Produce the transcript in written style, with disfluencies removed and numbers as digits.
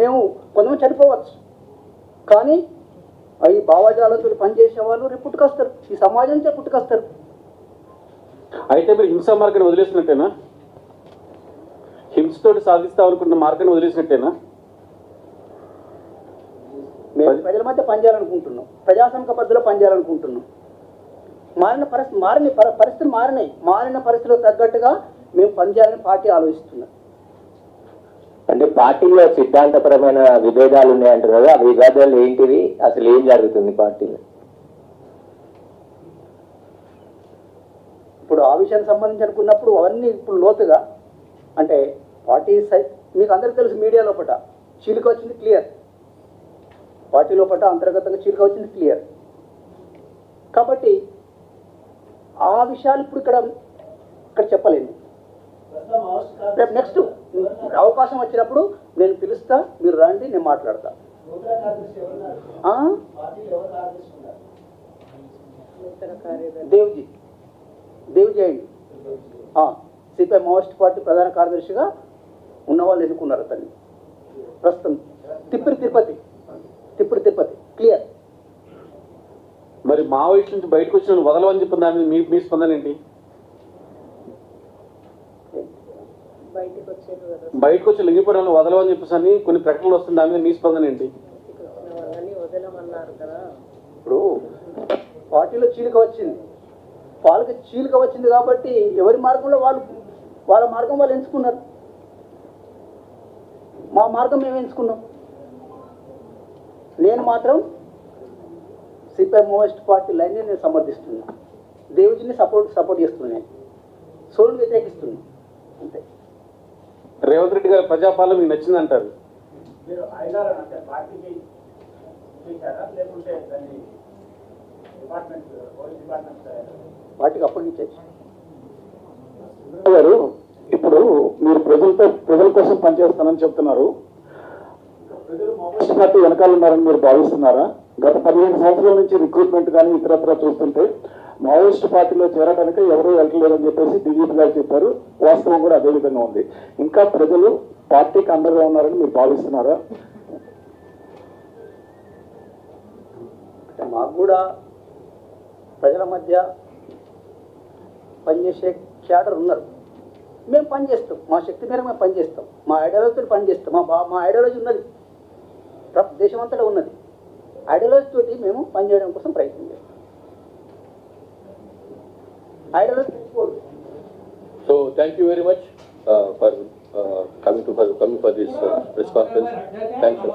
మేము కొంతమంది చనిపోవచ్చు, కానీ ఈ భావజాలతో పనిచేసే వాళ్ళు రేపు పుట్టుకొస్తారు, ఈ సమాజం నుంచే పుట్టుకొస్తారు. అయితే మీరు హింసా మార్గాన్ని వదిలేసినట్టేనా? హింసతోటి సాధిస్తాం అనుకున్న మార్గాన్ని వదిలేసినట్టేనా? మేము ప్రజల మధ్య పనిచేయాలనుకుంటున్నాం, ప్రజాస్వామిక పద్ధతిలో పనిచేయాలనుకుంటున్నాం. పరిస్థితులు మారినాయి. మారిన పరిస్థితులకు తగ్గట్టుగా మేము పనిచేయాలని పార్టీ ఆలోచిస్తున్నాం. అంటే పార్టీలో సిద్ధాంతపరమైన విభేదాలు ఉన్నాయంటారు కదా, ఆ విభేదాలు ఏంటివి, అసలు ఏం జరుగుతుంది పార్టీలో? ఇప్పుడు ఆ విషయానికి సంబంధించి అనుకున్నప్పుడు అవన్నీ ఇప్పుడు లోతుగా అంటే పార్టీ మీకు అందరికీ తెలుసు, మీడియా లోపల చీలిక వచ్చింది క్లియర్, పార్టీ లోపల అంతర్గతంగా చీలిక వచ్చింది క్లియర్. కాబట్టి ఆ విషయాలు ఇప్పుడు ఇక్కడ చెప్పలేను. రేపు నెక్స్ట్ అవకాశం వచ్చినప్పుడు నేను పిలుస్తా, మీరు రండి, నేను మాట్లాడతా. దేవ్జీ అండి, సిపిఐ మావోయిస్ట్ పార్టీ ప్రధాన కార్యదర్శిగా ఉన్నవాళ్ళు ఎన్నుకున్నారు అతన్ని. ప్రస్తుతం తిప్పరి తిరుపతి క్లియర్. మరి మావోయిస్ట్ నుంచి బయటకు వచ్చిన వదలవని చెప్పిన దాని మీద మీ స్పందన ఏంటి? బయటకు వచ్చి లింగిపురంలో వదలవని చెప్పేసి కొన్ని ప్రకటనలు వస్తుంది, దాని మీద మీ స్పందన ఏంటి? ఇప్పుడు పార్టీలో చీలిక వచ్చింది, వాళ్ళకి చీలిక వచ్చింది కాబట్టి ఎవరి మార్గంలో వాళ్ళ మార్గం వాళ్ళు ఎంచుకున్నారు, మా మార్గం మేము ఎంచుకున్నాం. నేను మాత్రం సిపిఐ మావోయిస్ట్ పార్టీ లైన్ని నేను సమర్థిస్తున్నాను, దేవుడిని సపోర్ట్ చేస్తున్నాను, సోలుని వ్యతిరేకిస్తున్నాను, అంతే. రేవంత్ రెడ్డి గారి ప్రజాపాలన మీకు నచ్చిందంటారు? వాటికి అప్పగించచ్చు. ఇప్పుడు మీరు ప్రజల కోసం పనిచేస్తానని చెప్తున్నారు, మావోయిస్ట్ పార్టీ వెనకాల ఉన్నారని మీరు భావిస్తున్నారా? గత 15 సంవత్సరాల నుంచి రిక్రూట్మెంట్ కానీ ఇతరత్ర చూస్తుంటే మావోయిస్ట్ పార్టీలో చేరడానికి ఎవరూ వెళ్ళలేదని చెప్పేసి డీజీపీ గారు చెప్పారు, వాస్తవం కూడా అదే విధంగా ఉంది. ఇంకా ప్రజలు పార్టీకి అండగా ఉన్నారని మీరు భావిస్తున్నారా? మాకు కూడా ప్రజల మధ్య పనిచేసే క్యాడర్ ఉన్నారు, మేము పనిచేస్తాం, మా శక్తి మేరకు మేము పనిచేస్తాం, మా ఐడియాలజీతో పనిచేస్తాం. మా ఐడియాలజీ ఉన్నది, దేశం అంతటా ఉన్నది. ఐడియాలజీ తోటి మేము పనిచేయడం కోసం ప్రయత్నం చేస్తాం. Ideology So thank you very much for coming for this press conference. Thank you.